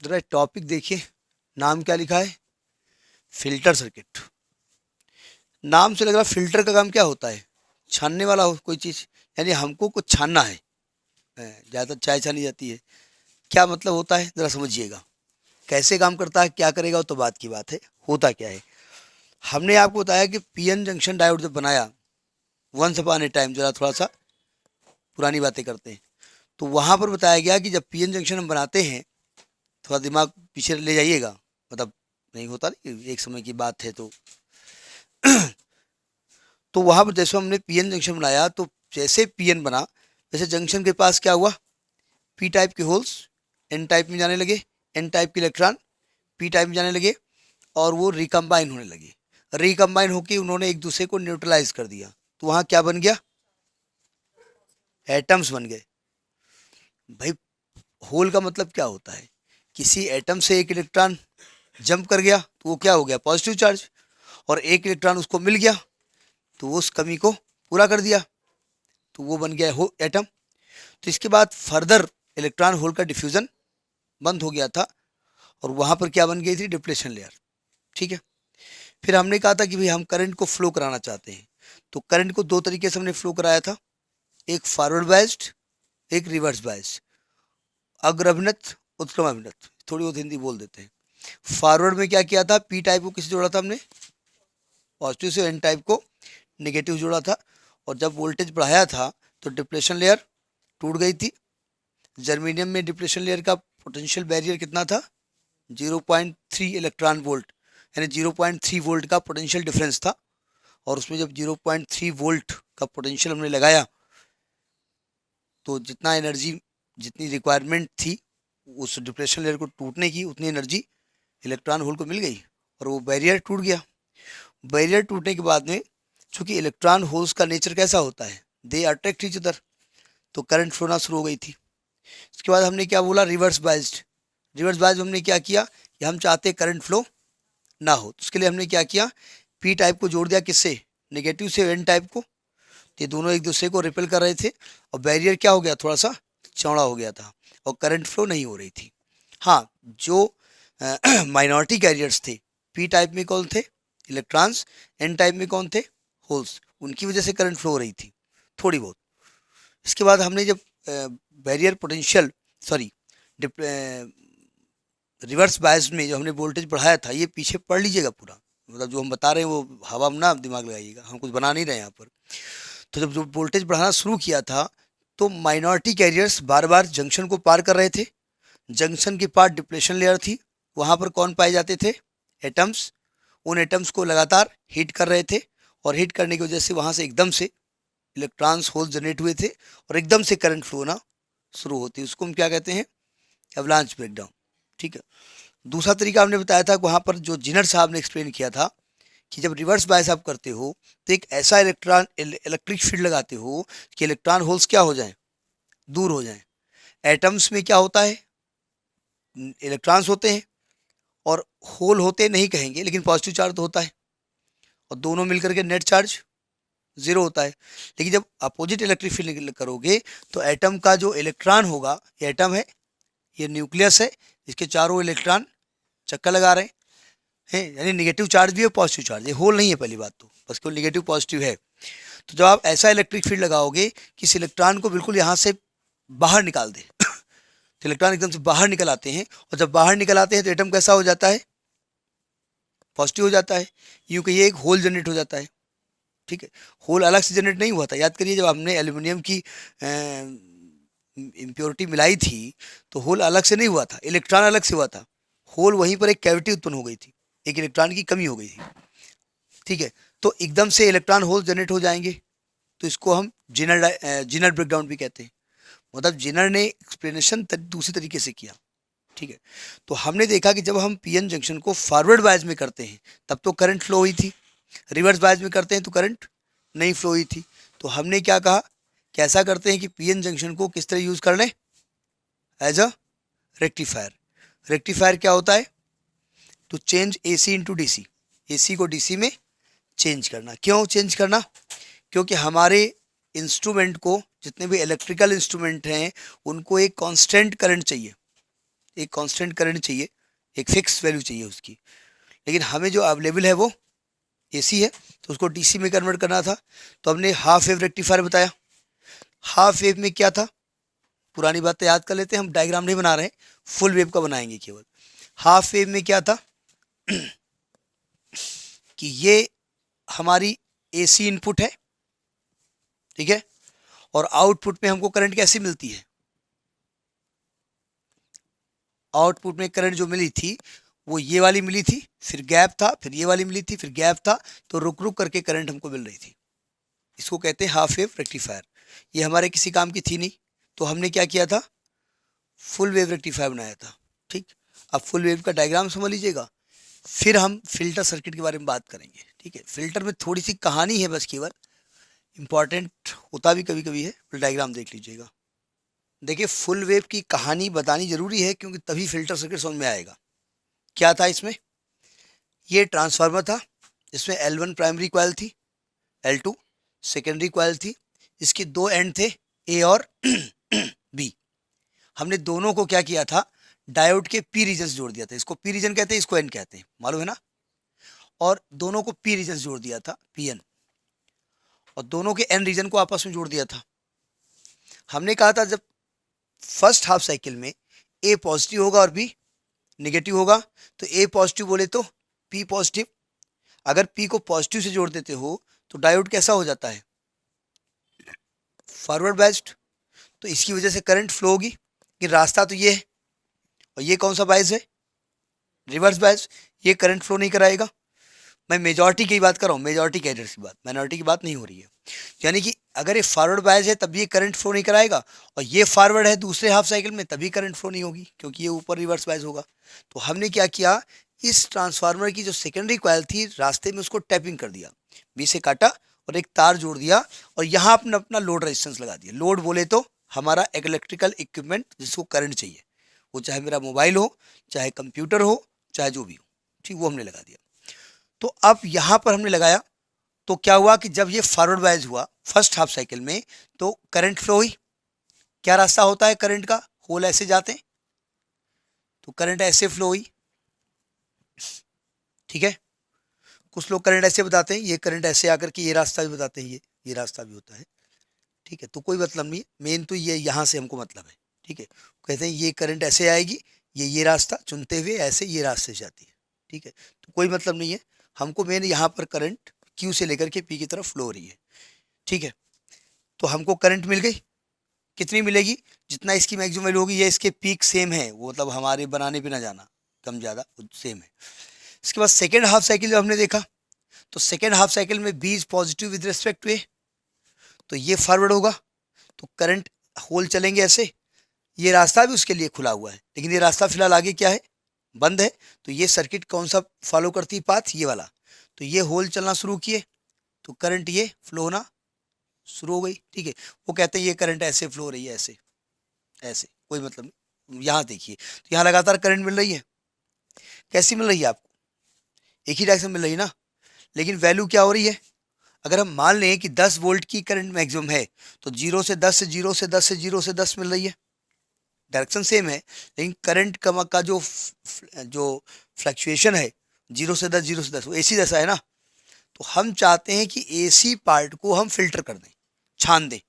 जरा टॉपिक देखिए, नाम क्या लिखा है? Filter circuit. नाम से लग रहा फिल्टर का काम क्या होता है? छानने वाला हो कोई चीज़, यानी हमको कुछ छानना है। ज़्यादा चाय छानी जाती है, क्या मतलब होता है ज़रा समझिएगा। कैसे काम करता है, क्या करेगा, वो तो बात की बात है। होता क्या है, हमने आपको बताया कि पीएन जंक्शन डायोड जब बनाया वंस अपॉन ए टाइम, जरा थोड़ा सा पुरानी बातें करते हैं, तो वहाँ पर बताया गया कि जब पीएन जंक्शन हम बनाते हैं, थोड़ा दिमाग पीछे ले जाइएगा, मतलब नहीं होता नहीं, एक समय की बात है। तो वहाँ पर जैसे हमने पीएन जंक्शन बनाया, तो जैसे पीएन बना, वैसे जंक्शन के पास क्या हुआ, पी टाइप के होल्स एन टाइप में जाने लगे, एन टाइप के इलेक्ट्रॉन पी टाइप में जाने लगे, और वो रिकम्बाइन होने लगे। रिकम्बाइन होकर उन्होंने एक दूसरे को न्यूट्रलाइज कर दिया, तो वहाँ क्या बन गया, एटम्स बन गए। भाई, होल का मतलब क्या होता है, किसी एटम से एक इलेक्ट्रॉन जंप कर गया तो वो क्या हो गया, पॉजिटिव चार्ज, और एक इलेक्ट्रॉन उसको मिल गया तो वो उस कमी को पूरा कर दिया, तो वो बन गया हो एटम। तो इसके बाद फर्दर इलेक्ट्रॉन होल का डिफ्यूजन बंद हो गया था, और वहाँ पर क्या बन गई थी, डिप्लेशन लेयर। ठीक है, फिर हमने कहा था कि भाई हम करंट को फ्लो कराना चाहते हैं, तो करंट को दो तरीके से हमने फ्लो कराया था, एक फॉरवर्ड बाइस्ड, एक रिवर्स बाइस्ड। अग्रभिनत, उत्क्रम अभिनत, थोड़ी बहुत हिंदी बोल देते हैं। फॉरवर्ड में क्या किया था, पी टाइप को किसे जोड़ा था हमने, पॉजिटिव से, एन टाइप को नेगेटिव जोड़ा था, और जब वोल्टेज बढ़ाया था तो डिप्लेशन लेयर टूट गई थी। जर्मेनियम में डिप्लेशन लेयर का पोटेंशियल बैरियर कितना था, 0.3 इलेक्ट्रॉन वोल्ट, यानी 0.3 वोल्ट का पोटेंशियल डिफरेंस था। और उसमें जब 0.3 वोल्ट का पोटेंशियल हमने लगाया, तो जितना एनर्जी, जितनी रिक्वायरमेंट थी उस डिप्रेशन लेयर को टूटने की, उतनी एनर्जी इलेक्ट्रॉन होल को मिल गई, और वो बैरियर टूट गया। बैरियर टूटने के बाद में, चूंकि इलेक्ट्रॉन होल्स का नेचर कैसा होता है, दे अट्रैक्ट ईच अदर, तो करंट फ्लो ना शुरू हो गई थी। इसके बाद हमने क्या बोला, रिवर्स बाइज्ड। रिवर्स बाइज हमने क्या किया कि हम चाहते करंट फ्लो ना हो, तो उसके लिए हमने क्या किया, पी टाइप को जोड़ दिया किससे, नेगेटिव से एन टाइप को। तो ये दोनों एक दूसरे को रिपेल कर रहे थे, और बैरियर क्या हो गया, थोड़ा सा चौड़ा हो गया था, और करंट फ्लो नहीं हो रही थी। हाँ, जो माइनॉरिटी कैरियर्स थे, पी टाइप में कौन थे, इलेक्ट्रॉन्स, एन टाइप में कौन थे, होल्स, उनकी वजह से करंट फ्लो हो रही थी थोड़ी बहुत। इसके बाद हमने जब barrier potential, sorry, reverse bias में जो हमने वोल्टेज बढ़ाया था, ये पीछे पढ़ लीजिएगा पूरा, मतलब जो हम बता रहे हैं वो हवा में ना दिमाग लगाइएगा, हम कुछ बना नहीं रहे यहाँ पर। तो जब जो वोल्टेज बढ़ाना शुरू किया था, तो माइनॉरिटी कैरियर्स बार बार जंक्शन को पार कर रहे थे। जंक्शन के पार डिप्लेशन लेयर थी, वहाँ पर कौन पाए जाते थे, एटम्स। उन एटम्स को लगातार हीट कर रहे थे, और हीट करने की वजह से वहाँ से एकदम से इलेक्ट्रॉन्स होल जनरेट हुए थे, और एकदम से करंट फ्लो होना शुरू होती, उसको हम क्या कहते हैं, एवलांच ब्रेकडाउन। ठीक है, दूसरा तरीका हमने बताया था, वहाँ पर जो जिनर साहब ने एक्सप्लेन किया था, कि जब रिवर्स बायस आप करते हो, तो एक ऐसा इलेक्ट्रिक फील्ड लगाते हो कि इलेक्ट्रॉन होल्स क्या हो जाएं, दूर हो जाएं। एटम्स में क्या होता है, इलेक्ट्रॉन्स होते हैं, और होल होते नहीं कहेंगे, लेकिन पॉजिटिव चार्ज तो होता है, और दोनों मिलकर के नेट चार्ज जीरो होता है। लेकिन जब अपोजिट इलेक्ट्रिक फील्ड करोगे, तो एटम का जो इलेक्ट्रॉन होगा, ये एटम है, ये न्यूक्लियस है, इसके चारों इलेक्ट्रॉन चक्कर लगा रहे हैं, यानी निगेटिव चार्ज भी है, पॉजिटिव चार्ज, ये होल नहीं है पहली बात तो, बस केवल निगेटिव पॉजिटिव है। तो जब आप ऐसा इलेक्ट्रिक फील्ड लगाओगे कि इस इलेक्ट्रॉन को बिल्कुल यहाँ से बाहर निकाल दे तो इलेक्ट्रॉन एकदम से बाहर निकल आते हैं, और जब बाहर निकल आते हैं तो एटम कैसा हो जाता है, पॉजिटिव हो जाता है, यूँ कि ये एक होल जनरेट हो जाता है। ठीक है, होल अलग से जनरेट नहीं हुआ था, याद करिए जब हमने एल्यूमिनियम की इम्प्योरिटी मिलाई थी, तो होल अलग से नहीं हुआ था, इलेक्ट्रॉन अलग से हुआ था। होल वहीं पर एक कैविटी उत्पन्न हो गई थी, एक इलेक्ट्रॉन की कमी हो गई थी। ठीक है, तो एकदम से इलेक्ट्रॉन होल जनरेट हो जाएंगे, तो इसको हम जिनर ब्रेकडाउन भी कहते हैं। मतलब जिनर ने एक्सप्लेनेशन दूसरी तरीके से किया। ठीक है, तो हमने देखा कि जब हम पीएन जंक्शन को फॉरवर्ड बायस में करते हैं, तब तो करंट फ्लो हुई थी, रिवर्स बायस में करते हैं तो करंट नहीं फ्लो हुई थी। तो हमने क्या कहा, कैसा करते हैं कि पीएन जंक्शन को किस तरह यूज़ कर लें, एज अ रेक्टिफायर। रेक्टिफायर क्या होता है, to change AC into DC, AC को डीसी में चेंज करना। क्यों चेंज करना, क्योंकि हमारे इंस्ट्रूमेंट को, जितने भी इलेक्ट्रिकल इंस्ट्रूमेंट हैं, उनको एक कांस्टेंट करंट चाहिए। एक कांस्टेंट करंट चाहिए, एक फिक्स वैल्यू चाहिए उसकी, लेकिन हमें जो अवेलेबल है वो एसी है, तो उसको डीसी में कन्वर्ट करना था। तो हमने हाफ वेव रेक्टिफायर बताया। हाफ वेव में क्या था, पुरानी बातें याद कर लेते हैं, हम डायग्राम नहीं बना रहे हैं, फुल वेव का बनाएंगे केवल। हाफ वेव में क्या था कि ये हमारी एसी इनपुट है, ठीक है, और आउटपुट में हमको करंट कैसे मिलती है, आउटपुट में करंट जो मिली थी वो ये वाली मिली थी, फिर गैप था, फिर ये वाली मिली थी, फिर गैप था, तो रुक रुक करके करंट हमको मिल रही थी। इसको कहते हैं हाफ वेव रेक्टिफायर। ये हमारे किसी काम की थी नहीं, तो हमने क्या किया था, फुल वेव रेक्टिफायर बनाया था। ठीक, अब फुल वेव का डायग्राम समझ लीजिएगा, फिर हम फिल्टर सर्किट के बारे में बात करेंगे। ठीक है, फिल्टर में थोड़ी सी कहानी है बस, केवल इंपॉर्टेंट होता भी कभी कभी है, फिर डायग्राम देख लीजिएगा। देखिए, फुल वेव की कहानी बतानी जरूरी है, क्योंकि तभी फिल्टर सर्किट समझ में आएगा। क्या था इसमें, ये ट्रांसफार्मर था, इसमें L1 प्राइमरी कॉइल थी, L2 सेकेंडरी कॉइल थी, इसके दो एंड थे ए और बी। हमने दोनों को क्या किया था, डायोड के पी रीजन जोड़ दिया था। इसको पी रीजन कहते हैं, इसको एन कहते हैं, मालूम है ना। और दोनों को पी रीजन जोड़ दिया था, पी एन, और दोनों के एन रीजन को आपस में जोड़ दिया था। हमने कहा था जब फर्स्ट हाफ साइकिल में ए पॉजिटिव होगा और बी नेगेटिव होगा, तो ए पॉजिटिव बोले तो पी पॉजिटिव। अगर पी को पॉजिटिव से जोड़ देते हो तो डायोड कैसा हो जाता है, फॉरवर्ड बायस्ड। तो इसकी वजह से करंट फ्लो होगी, कि रास्ता तो ये है, और ये कौन सा बायस है, रिवर्स बायस, ये करंट फ्लो नहीं कराएगा। मैं मेजॉरिटी की बात कर रहा हूँ, मेजॉरिटी कैरियर्स की बात, माइनॉरिटी की बात नहीं हो रही है। यानी कि अगर ये फॉरवर्ड बायस है तब ये करंट फ्लो नहीं कराएगा, और ये फॉरवर्ड है दूसरे हाफ साइकिल में तभी करंट फ्लो नहीं होगी, क्योंकि ये ऊपर रिवर्स बायस होगा। तो हमने क्या किया, इस ट्रांसफार्मर की जो सेकेंडरी कॉइल थी, रास्ते में उसको टैपिंग कर दिया, बी से काटा और एक तार जोड़ दिया, और यहाँ अपना अपना लोड रेजिस्टेंस लगा दिया। लोड बोले तो हमारा इलेक्ट्रिकल इक्विपमेंट जिसको करंट चाहिए, वो चाहे मेरा मोबाइल हो, चाहे कंप्यूटर हो, चाहे जो भी हो, ठीक, वो हमने लगा दिया। तो अब यहाँ पर हमने लगाया, तो क्या हुआ कि जब ये फॉरवर्ड बायस हुआ फर्स्ट हाफ साइकिल में, तो करंट फ्लो हुई। क्या रास्ता होता है करंट का, होल ऐसे जाते हैं, तो करंट ऐसे फ्लो हुई, ठीक है। कुछ लोग करंट ऐसे बताते हैं, ये करंट ऐसे आकर के ये रास्ता भी बताते हैं, ये रास्ता भी होता है, ठीक है। तो कोई मतलब नहीं है, मेन तो ये यहाँ से हमको मतलब है, ठीक है। कहते हैं ये करंट ऐसे आएगी, ये रास्ता चुनते हुए ऐसे ये रास्ते से जाती है, ठीक है। तो कोई मतलब नहीं है, हमको मेन यहाँ पर करंट क्यू से लेकर के पी की तरफ फ्लो हो रही है, ठीक है। तो हमको करंट मिल गई, कितनी मिलेगी, जितना इसकी मैक्सिमम वैल्यू होगी, ये इसके पीक सेम है, वो मतलब हमारे बनाने पे ना जाना, कम ज़्यादा सेम है। इसके बाद सेकेंड हाफ साइकिल जब हमने देखा, तो सेकेंड हाफ साइकिल में बीज पॉजिटिव विद रिस्पेक्ट टू ए, तो ये फॉरवर्ड होगा, तो करंट होल चलेंगे ऐसे, ये रास्ता भी उसके लिए खुला हुआ है, लेकिन ये रास्ता फिलहाल आगे क्या है, बंद है। तो ये सर्किट कौन सा फॉलो करती है, पाथ ये वाला। तो ये होल चलना शुरू किए, तो करंट ये फ्लो होना शुरू हो गई, ठीक है। वो कहते हैं ये करंट ऐसे फ्लो हो रही है, ऐसे ऐसे, कोई मतलब नहीं। यहाँ देखिए, तो यहाँ लगातार करंट मिल रही है, कैसी मिल रही है आपको, एक ही डायरेक्शन मिल रही है ना, लेकिन वैल्यू क्या हो रही है। अगर हम मान लें कि 10 वोल्ट की करंट मैक्सिमम है, तो 0 से 10 से 0 से 10 से 0 से 10 मिल रही है, डायरेक्शन सेम है, लेकिन करंट का जो फ्लक्चुएशन है 0 से 10 0 से 10 वो एसी दशा है ना। तो हम चाहते हैं कि एसी पार्ट को हम फिल्टर कर दें, छान दें,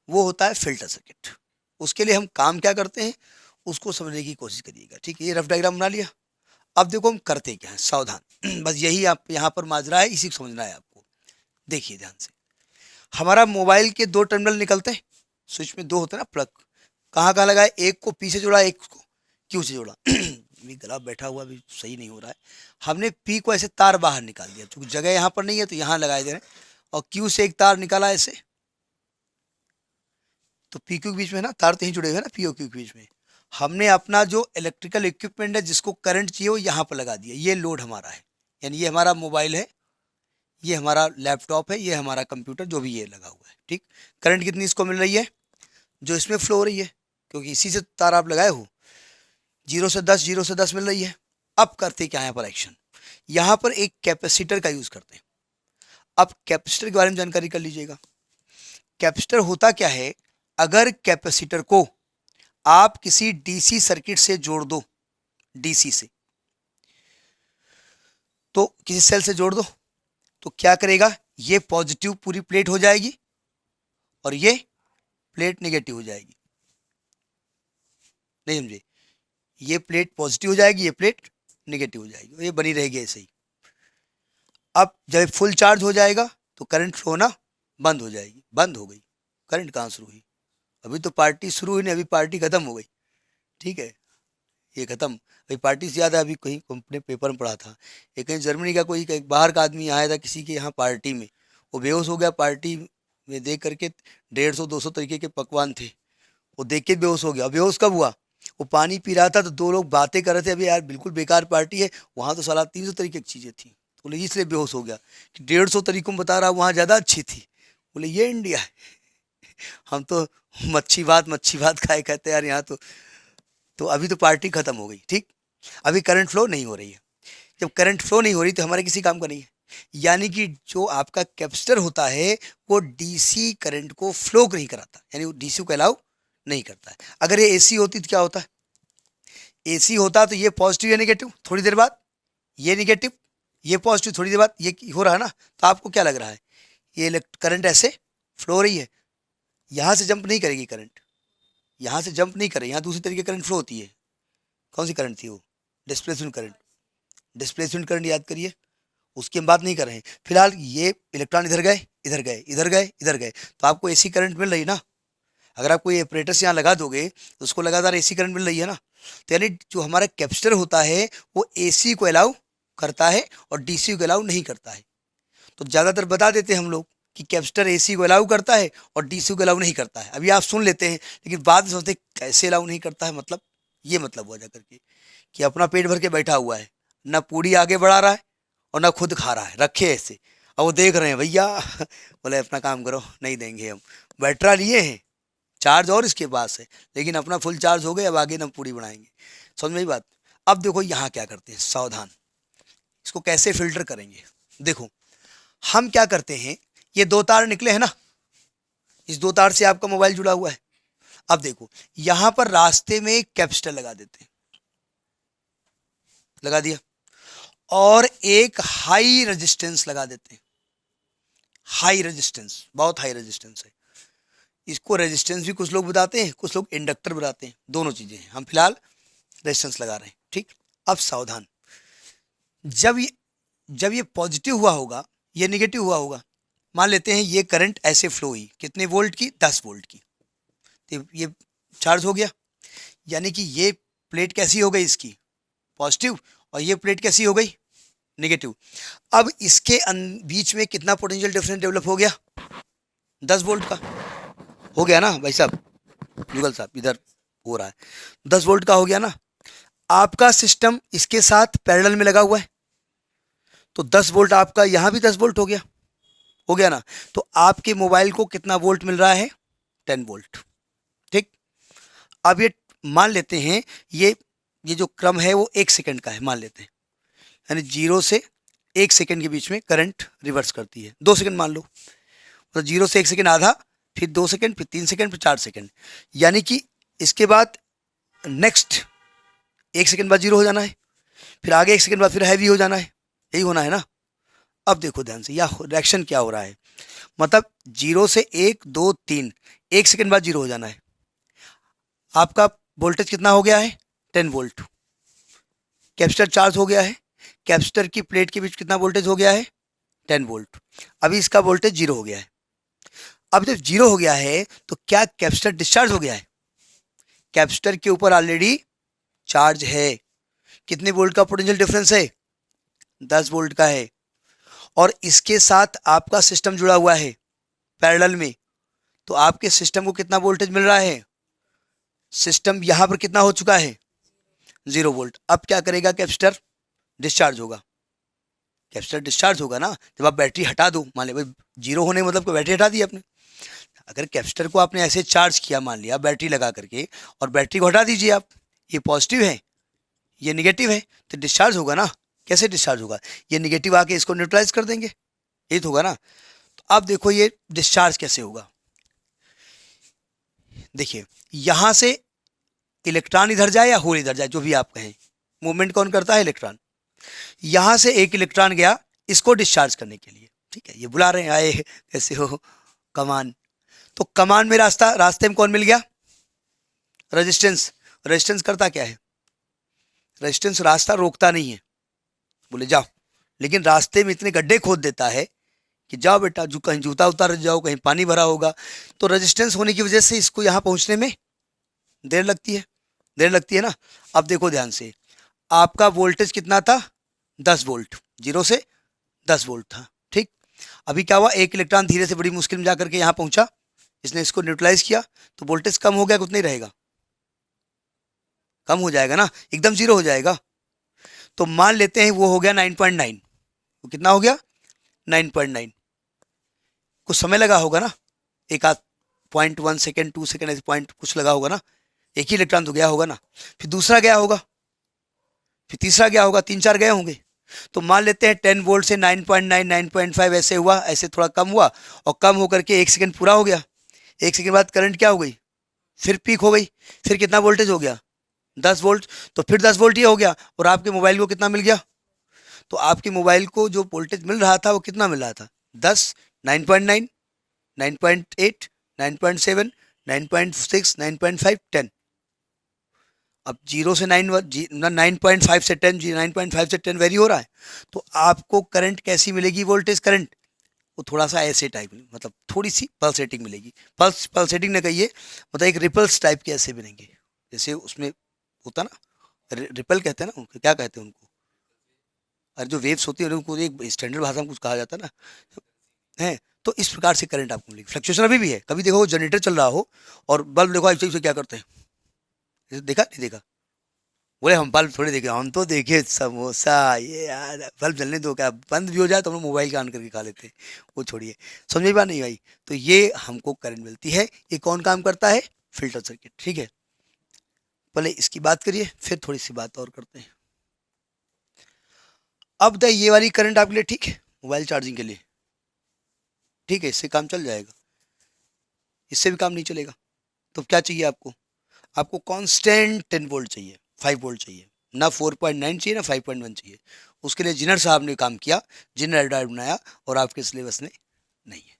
वो होता है फिल्टर सर्किट। उसके लिए हम काम क्या करते हैं, उसको समझने की कोशिश करिएगा, ठीक है। ये रफ डायग्राम बना लिया। अब देखो हम करते क्या हैं, सावधान बस यही आप यहाँ पर माजरा है, इसी को समझना है आपको। देखिए ध्यान से, हमारा मोबाइल के दो टर्मिनल निकलते हैं, स्विच में दो होते हैं ना प्लग, कहाँ कहाँ लगाए, एक को पी से जोड़ा, एक को क्यू से जोड़ा भी गला बैठा हुआ भी सही नहीं हो रहा है। हमने पी को ऐसे तार बाहर निकाल दिया, क्योंकि जगह यहाँ पर नहीं है तो यहाँ लगाए दे रहे हैं, और क्यू से एक तार निकाला ऐसे, तो पी क्यू के बीच में ना तार तो यहीं जुड़े हुए हैं ना, पी और क्यू के बीच में। हमने अपना जो इलेक्ट्रिकल इक्विपमेंट है जिसको करंट चाहिए वो यहाँ पर लगा दिया। ये लोड हमारा है, यानी ये हमारा मोबाइल है, ये हमारा लैपटॉप है, ये हमारा कंप्यूटर, जो भी ये लगा हुआ है, ठीक। करंट कितनी इसको मिल रही है, जो इसमें फ्लो हो रही है, क्योंकि इसी से तार आप लगाए हो, 0 से 10 0 से 10 मिल रही है। अब करते क्या यहाँ पर एक्शन, यहाँ पर एक कैपेसिटर का यूज़ करते हैं। अब कैपेसिटर के बारे में जानकारी कर लीजिएगा। कैपेसिटर होता क्या है, अगर कैपेसिटर को आप किसी डीसी सर्किट से जोड़ दो, डीसी से, तो किसी सेल से जोड़ दो, तो क्या करेगा, ये पॉजिटिव पूरी प्लेट हो जाएगी और ये प्लेट नेगेटिव हो जाएगी। नहीं समझे, ये प्लेट पॉजिटिव हो जाएगी, ये प्लेट नेगेटिव हो जाएगी, ये बनी रहेगी ऐसे ही। अब जब फुल चार्ज हो जाएगा तो करंट फ्लो होना बंद हो जाएगी, बंद हो गई, करंट कहाँ शुरू हुई, अभी तो पार्टी शुरू हुई नहीं, अभी पार्टी खत्म हो गई, ठीक है, ये खत्म। भाई पार्टी से याद है, अभी कहीं अपने पेपर में पढ़ा था, एक कहीं जर्मनी का कोई बाहर का आदमी आया था किसी के यहाँ पार्टी में, वो बेहोश हो गया पार्टी में देख करके, 150-200 तरीके के पकवान थे, वो देख के बेहोश हो गया। बेहोश कब हुआ, वो पानी पी रहा था तो दो लोग बातें कर रहे थे, अभी यार बिल्कुल बेकार पार्टी है, वहाँ तो साला 300 तरीके की चीज़ें थी, बोले इसलिए बेहोश हो गया कि 150 तरीकों में बता रहा, वहाँ ज़्यादा अच्छी थी। बोले ये इंडिया है, हम तो मच्छी भात खाए कहते यार यहाँ तो अभी तो पार्टी खत्म हो गई, ठीक। अभी करंट फ्लो नहीं हो रही है, जब करंट फ्लो नहीं हो रही तो हमारे किसी काम का नहीं है, यानी कि जो आपका कैपेसिटर होता है वो डीसी करंट को फ्लो नहीं कराता, यानी वो डीसी को अलाउ नहीं करता है। अगर ये एसी होती तो क्या होता है, एसी होता तो ये पॉजिटिव या नेगेटिव, थोड़ी देर बाद ये नेगेटिव, ये पॉजिटिव, थोड़ी देर बाद ये हो रहा है ना, तो आपको क्या लग रहा है, ये करंट ऐसे फ्लो हो रही है, यहाँ से जंप नहीं करेगी करंट, यहाँ से जंप नहीं करे, यहाँ दूसरी तरीके करंट फ्लो होती है। कौन सी करंट थी वो, डिस्प्लेसमेंट करंट, डिस्प्लेसमेंट करंट याद करिए, उसकी हम बात नहीं कर रहे हैं। फिलहाल ये इलेक्ट्रॉन इधर गए इधर गए इधर गए इधर गए, तो आपको एसी करंट मिल रही ना, अगर आप कोई ऑपरेटर्स यहाँ लगा दोगे तो उसको लगातार एसी करंट मिल रही है ना, तो यानी जो हमारा कैपेसिटर होता है वो एसी को अलाउ करता है और डीसी को अलाउ नहीं करता है। तो ज़्यादातर बता देते हैं हम लोग कि कैपेसिटर एसी को अलाउ करता है और डीसी को अलाउ नहीं करता है, अभी आप सुन लेते हैं लेकिन बाद में सोचते कैसे अलाउ नहीं करता है, मतलब ये मतलब हुआ जा करके कि अपना पेट भर के बैठा हुआ है, ना पूरी आगे बढ़ा रहा है और ना खुद खा रहा है, रखे ऐसे, अब वो देख रहे हैं भैया बोले अपना काम करो, नहीं देंगे हम, बैटरा लिए हैं, चार्ज और इसके पास है, लेकिन अपना फुल चार्ज हो गए, अब आगे हम पूरी बनाएंगे, समझ में बात। अब देखो यहाँ क्या करते हैं, सावधान, इसको कैसे फिल्टर करेंगे। देखो हम क्या करते हैं, ये दो तार निकले हैं ना, इस दो तार से आपका मोबाइल जुड़ा हुआ है, अब देखो यहां पर रास्ते में एक कैपेसिटर लगा देते हैं, लगा दिया, और एक हाई रेजिस्टेंस लगा देते हैं, हाई रेजिस्टेंस, बहुत हाई रेजिस्टेंस है, इसको रेजिस्टेंस भी कुछ लोग बताते हैं, कुछ लोग इंडक्टर बताते हैं, दोनों चीजें हैं, हम फिलहाल रेजिस्टेंस लगा रहे हैं, ठीक। अब सावधान, जब ये पॉजिटिव हुआ होगा, ये नेगेटिव हुआ होगा, मान लेते हैं ये करंट ऐसे फ्लो हुई, कितने वोल्ट की, 10 वोल्ट की, तो ये चार्ज हो गया, यानी कि ये प्लेट कैसी हो गई इसकी, पॉजिटिव, और ये प्लेट कैसी हो गई, नेगेटिव। अब इसके बीच में कितना पोटेंशियल डिफरेंस डेवलप हो गया, 10 वोल्ट का हो गया ना भाई साहब, जुगल साहब इधर हो रहा है, 10 वोल्ट का हो गया ना। आपका सिस्टम इसके साथ पैरेलल में लगा हुआ है, तो 10 वोल्ट आपका यहाँ भी 10 वोल्ट हो गया ना, तो आपके मोबाइल को कितना वोल्ट मिल रहा है, 10 वोल्ट, ठीक। अब ये मान लेते हैं ये जो क्रम है वो 1 सेकंड का है, मान लेते हैं, यानी 0 से 1 सेकंड के बीच में करंट रिवर्स करती है, 2 सेकंड मान लो, तो 0 से 1 सेकंड आधा, फिर 2 सेकंड, फिर 3 सेकंड, फिर 4 सेकंड, यानी कि इसके बाद नेक्स्ट 1 सेकंड बाद 0 हो जाना है, फिर आगे 1 सेकंड बाद फिर हैवी हो जाना है, यही होना है ना। अब देखो ध्यान से, यह रिएक्शन क्या हो रहा है, मतलब 0 से 1 2 3, 1 सेकंड बाद 0 हो जाना है, आपका वोल्टेज कितना हो गया है, 10 वोल्ट, कैपेसिटर चार्ज हो गया है, कैपेसिटर की प्लेट के बीच कितना वोल्टेज हो गया है, 10 वोल्ट, अभी इसका वोल्टेज 0 हो गया है। अब जब 0 हो गया है तो क्या कैपेसिटर डिस्चार्ज हो गया है, कैपेसिटर के ऊपर ऑलरेडी चार्ज है, कितने वोल्ट का पोटेंशियल डिफरेंस है, 10 वोल्ट का है, और इसके साथ आपका सिस्टम जुड़ा हुआ है पैरेलल में, तो आपके सिस्टम को कितना वोल्टेज मिल रहा है, सिस्टम यहां पर कितना हो चुका है, 0 वोल्ट। अब क्या करेगा कैपेसिटर, डिस्चार्ज होगा, कैपेसिटर डिस्चार्ज होगा ना, जब आप बैटरी हटा दो, मान लिया 0 होने मतलब बैटरी हटा दी आपने, अगर कैपेसिटर को आपने ऐसे चार्ज किया, मान लिया बैटरी लगा करके, और बैटरी को हटा दीजिए आप, ये पॉजिटिव है ये निगेटिव है, तो डिस्चार्ज होगा ना, कैसे डिस्चार्ज होगा, ये निगेटिव आके इसको न्यूट्रलाइज कर देंगे, यही तो होगा ना। तो अब देखो ये डिस्चार्ज कैसे होगा, देखिए यहां से इलेक्ट्रॉन इधर जाए या होल इधर जाए, जो भी आप कहें, मूवमेंट कौन करता है? इलेक्ट्रॉन। यहां से एक इलेक्ट्रॉन गया इसको डिस्चार्ज करने के लिए, ठीक है, ये बुला रहे हैं, आए कैसे हो, कमान। तो कमान में रास्ते में कौन मिल गया? रेजिस्टेंस। रेजिस्टेंस करता क्या है? रेजिस्टेंस रास्ता रोकता नहीं है, बोले जाओ, लेकिन रास्ते में इतने गड्ढे खोद देता है कि जाओ बेटा, जो कहीं जूता उतार जाओ, कहीं पानी भरा होगा। तो रेजिस्टेंस होने की वजह से इसको यहाँ पहुँचने में देर लगती है, देर लगती है ना। अब देखो ध्यान से, आपका वोल्टेज कितना था? 10 वोल्ट, 0 से 10 वोल्ट था, ठीक। अभी क्या हुआ, एक इलेक्ट्रॉन धीरे से बड़ी मुश्किल में जाकर के यहाँ पहुंचा, इसने इसको न्यूट्रलाइज किया, तो वोल्टेज कम हो गया कि उतना ही रहेगा? कम हो जाएगा ना, एकदम 0 हो जाएगा। तो मान लेते हैं वो हो गया 9.9, वो कितना हो गया? 9.9। कुछ समय लगा होगा ना, एक आध 0.1 सेकेंड, 2 सेकेंड, ऐसे पॉइंट कुछ लगा होगा ना, एक ही इलेक्ट्रॉन तो गया होगा ना, फिर दूसरा गया होगा, फिर तीसरा गया होगा, 3-4 गए होंगे। तो मान लेते हैं 10 वोल्ट से 9.9, 9.5 ऐसे हुआ, ऐसे थोड़ा कम हुआ, और कम होकर के 1 सेकेंड पूरा हो गया। 1 सेकेंड बाद करंट क्या हो गई? फिर पीक हो गई, फिर कितना वोल्टेज हो गया? 10 वोल्ट। तो फिर 10 वोल्ट ये हो गया, और आपके मोबाइल को कितना मिल गया? तो आपके मोबाइल को जो वोल्टेज मिल रहा था वो कितना मिल रहा था? 10, 9.9, 9.8, 9.7, 9.6, 9.5, 10। अब 0 से 9.5 से 10, 9.5 से 10 वेरी हो रहा है, तो आपको करंट कैसी मिलेगी? वोल्टेज करंट वो थोड़ा सा ऐसे टाइप, मतलब थोड़ी सी पल्सेटिंग मिलेगी। पल्सेटिंग ने कहिए, मतलब एक रिपल्स टाइप के ऐसे बनेंगे, जैसे उसमें होता ना, रिपल कहते हैं ना उनको, क्या कहते हैं उनको? अरे जो वेव्स होती है उनको एक स्टैंडर्ड भाषा में कुछ कहा जाता है ना, है। तो इस प्रकार से करंट आपको मिलेगी। फ्लक्चुएशन अभी भी है, कभी देखो जनरेटर चल रहा हो और बल्ब देखो ऐसे क्या करते हैं, देखा नहीं देखा? बोले हम बल्ब थोड़ी देखे, हम तो देखे समोसा, ये यार बल्ब जलने दो, क्या बंद भी हो जाए तो हम लोग मोबाइल का ऑन करके खा लेते हैं, वो छोड़िए, समझ बात नहीं भाई। तो ये हमको करंट मिलती है, ये कौन काम करता है? फिल्टर सर्किट, ठीक है। पहले इसकी बात करिए, फिर थोड़ी सी बात और करते हैं। अब द ये वाली करंट आपके लिए ठीक है, मोबाइल चार्जिंग के लिए ठीक है, इससे काम चल जाएगा, इससे भी काम नहीं चलेगा। तो क्या चाहिए आपको? आपको कांस्टेंट 10 वोल्ट चाहिए, 5 वोल्ट चाहिए ना, 4.9 चाहिए ना 5.1 चाहिए। उसके लिए जिनर साहब ने काम किया, जिनर एल्डाइड बनाया, और आपके सिलेबस में नहीं है।